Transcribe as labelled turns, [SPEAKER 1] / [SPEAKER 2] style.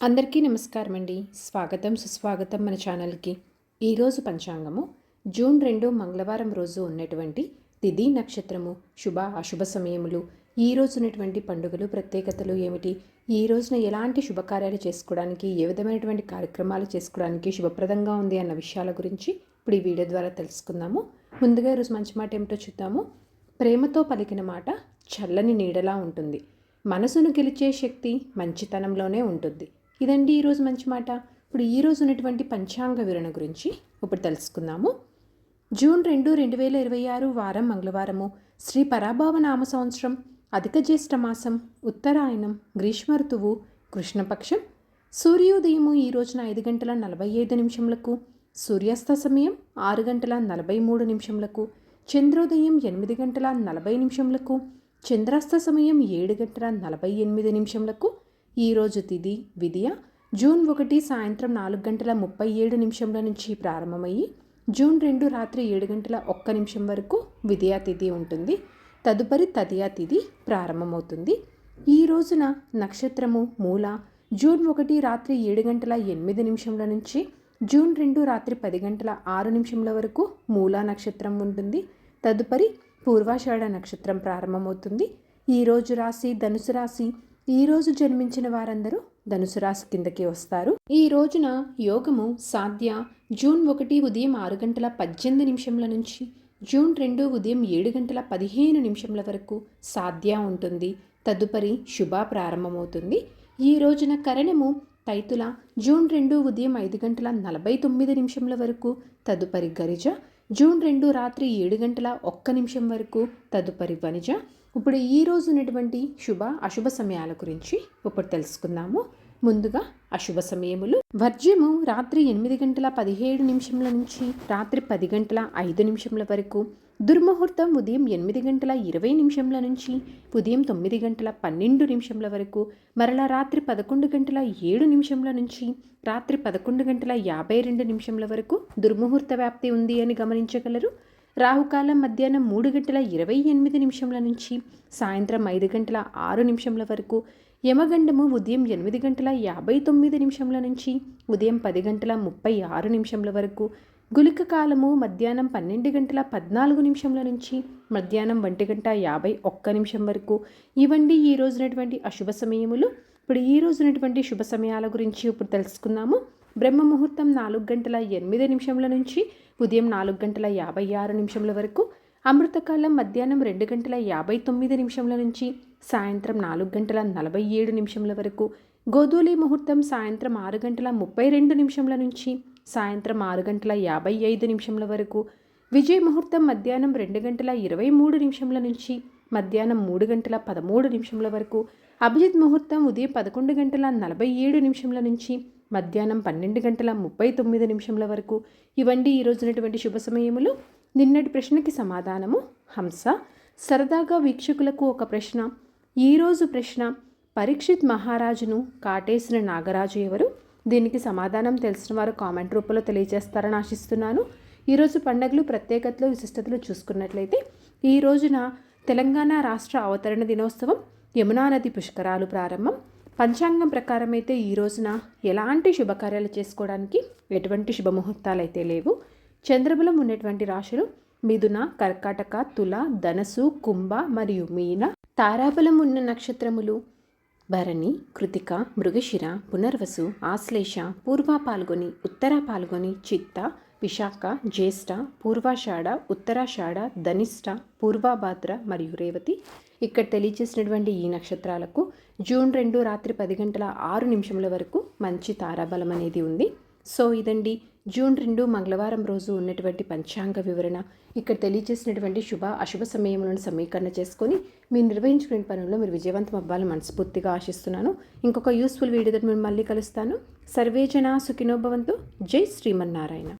[SPEAKER 1] అందరికీ నమస్కారం అండి. స్వాగతం సుస్వాగతం మన ఛానల్కి. ఈరోజు పంచాంగము జూన్ 2 మంగళవారం రోజు ఉన్నటువంటి తిథి నక్షత్రము శుభ అశుభ సమయములు, ఈ రోజు ఉన్నటువంటి పండుగలు ప్రత్యేకతలు ఏమిటి, ఈ రోజున ఎలాంటి శుభకార్యాలు చేసుకోవడానికి, ఏ విధమైనటువంటి కార్యక్రమాలు చేసుకోవడానికి శుభప్రదంగా ఉంది అన్న విషయాల గురించి ఇప్పుడు ఈ వీడియో ద్వారా తెలుసుకుందాము. ముందుగా ఈరోజు మంచి మాట ఏమిటో చూద్దాము. ప్రేమతో పలికిన మాట చల్లని నీడలా ఉంటుంది. మనసును గెలిచే శక్తి మంచితనంలోనే ఉంటుంది. ఇదండి ఈరోజు మంచి మాట. ఇప్పుడు ఈరోజు ఉన్నటువంటి పంచాంగ వివరణ గురించి ఇప్పుడు తెలుసుకుందాము. జూన్ 2, 2026 వారం మంగళవారము. శ్రీ పరాభవ నామ సంవత్సరం, అధిక జ్యేష్ఠ మాసం, ఉత్తరాయణం, గ్రీష్మ ఋతువు, కృష్ణపక్షం. సూర్యోదయము ఈ రోజున 5:45, సూర్యాస్త సమయం 6:43, చంద్రోదయం 8:40, చంద్రాస్త సమయం 7:48. ఈరోజు తిథి విదియ. జూన్ 1 సాయంత్రం 4:37 నుంచి ప్రారంభమయ్యి జూన్ 2 రాత్రి 7:01 వరకు విదియా తిథి ఉంటుంది. తదుపరి తదియా తిథి ప్రారంభమవుతుంది. ఈ రోజున నక్షత్రము మూల. జూన్ 1 రాత్రి 7:08 నుంచి జూన్ 2 రాత్రి 10:06 వరకు మూలా నక్షత్రం ఉంటుంది. తదుపరి పూర్వాషాఢ నక్షత్రం ప్రారంభమవుతుంది. ఈరోజు రాశి ధనుసు రాశి. ఈరోజు జన్మించిన వారందరూ ధనుసు రాశి కిందకి వస్తారు. ఈ రోజున యోగము సాధ్య. జూన్ 1 ఉదయం 6:18 నుంచి జూన్ 2 ఉదయం 7:15 వరకు సాధ్య ఉంటుంది. తదుపరి శుభ ప్రారంభమవుతుంది. ఈ రోజున కరణము తైతుల. జూన్ 2 ఉదయం 5:49 వరకు, తదుపరి గరిజ. జూన్ 2 రాత్రి 7:01 వరకు, తదుపరి వనిజ. ఇప్పుడు ఈ రోజు ఉన్నటువంటి శుభ అశుభ సమయాల గురించి ఇప్పుడు తెలుసుకుందాము. ముందుగా అశుభ సమయములు. వర్జ్యము రాత్రి 8:17 నుంచి రాత్రి 10:05 వరకు. దుర్ముహూర్తం ఉదయం 8:20 నుంచి ఉదయం 9:12 వరకు. మరలా రాత్రి 11:07 నుంచి రాత్రి 11:52 వరకు దుర్ముహూర్త వ్యాప్తి ఉంది అని గమనించగలరు. రాహుకాలం మధ్యాహ్నం 3:28 నుంచి సాయంత్రం 5:06 వరకు. యమగండము ఉదయం 8:59 నుంచి ఉదయం 10:36 వరకు. గుళిక కాలము మధ్యాహ్నం 12:14 నుంచి మధ్యాహ్నం 1:51 వరకు. ఇవండి ఈ రోజునటువంటి అశుభ సమయములు. ఇప్పుడు ఈ రోజునటువంటి శుభ సమయాల గురించి ఇప్పుడు తెలుసుకుందాము. బ్రహ్మ ముహూర్తం 4:08 నుంచి ఉదయం 4:56 వరకు. అమృతకాలం మధ్యాహ్నం 2:59 నుంచి సాయంత్రం 4:47 వరకు. గోధూలి ముహూర్తం సాయంత్రం 6:32 నుంచి సాయంత్రం 6:55 వరకు. విజయ ముహూర్తం మధ్యాహ్నం 2:23 నుంచి మధ్యాహ్నం 3:13 వరకు. అభిజిత్ ముహూర్తం ఉదయం 11:47 నుంచి మధ్యాహ్నం 12:39 వరకు. ఇవండి ఈ రోజునటువంటి శుభ సమయములు. నిన్నటి ప్రశ్నకి సమాధానము హంస. సరదాగా వీక్షకులకు ఒక ప్రశ్న. ఈరోజు ప్రశ్న: పరీక్షిత్ మహారాజును కాటేసిన నాగరాజు ఎవరు? దీనికి సమాధానం తెలిసిన వారు కామెంట్ రూపంలో తెలియజేస్తారని ఆశిస్తున్నాను. ఈరోజు పండుగలు ప్రత్యేకతలు విశిష్టతలు చూసుకున్నట్లయితే ఈ రోజున తెలంగాణ రాష్ట్ర అవతరణ దినోత్సవం, యమునా నది పుష్కరాలు ప్రారంభం. పంచాంగం ప్రకారం అయితే ఈ రోజున ఎలాంటి శుభకార్యాలు చేసుకోవడానికి ఎటువంటి శుభముహూర్తాలు అయితే లేవు. చంద్రబలం ఉన్నటువంటి రాశులు మిథున, కర్కాటక, తుల, ధనసు, కుంభ మరియు మీన. తారాబలం ఉన్న నక్షత్రములు భరణి, కృతిక, మృగశిర, పునర్వసు, ఆశ్లేష, పూర్వ పాల్గొని, ఉత్తర పాల్గొని, చిత్త, విశాఖ, జ్యేష్ఠ, పూర్వాషాఢ, ఉత్తరాషాఢ, ధనిష్ట, పూర్వభాద్ర మరియు రేవతి. ఇక్కడ తెలియజేసినటువంటి ఈ నక్షత్రాలకు జూన్ 2 రాత్రి 10:06 వరకు మంచి తారాబలం అనేది ఉంది. సో ఇదండి జూన్ 2 మంగళవారం రోజు ఉన్నటువంటి పంచాంగ వివరణ. ఇక్కడ తెలియజేసినటువంటి శుభ అశుభ సమయములను సమీకరణ చేసుకొని మీరు నిర్వహించుకునే పనుల్లో మీరు విజయవంతం అవ్వాలని మనస్ఫూర్తిగా ఆశిస్తున్నాను. ఇంకొక యూస్ఫుల్ వీడియోతో మేము మళ్ళీ కలుస్తాను. సర్వే జనా సుఖినో భవంతు. జై శ్రీమన్నారాయణ.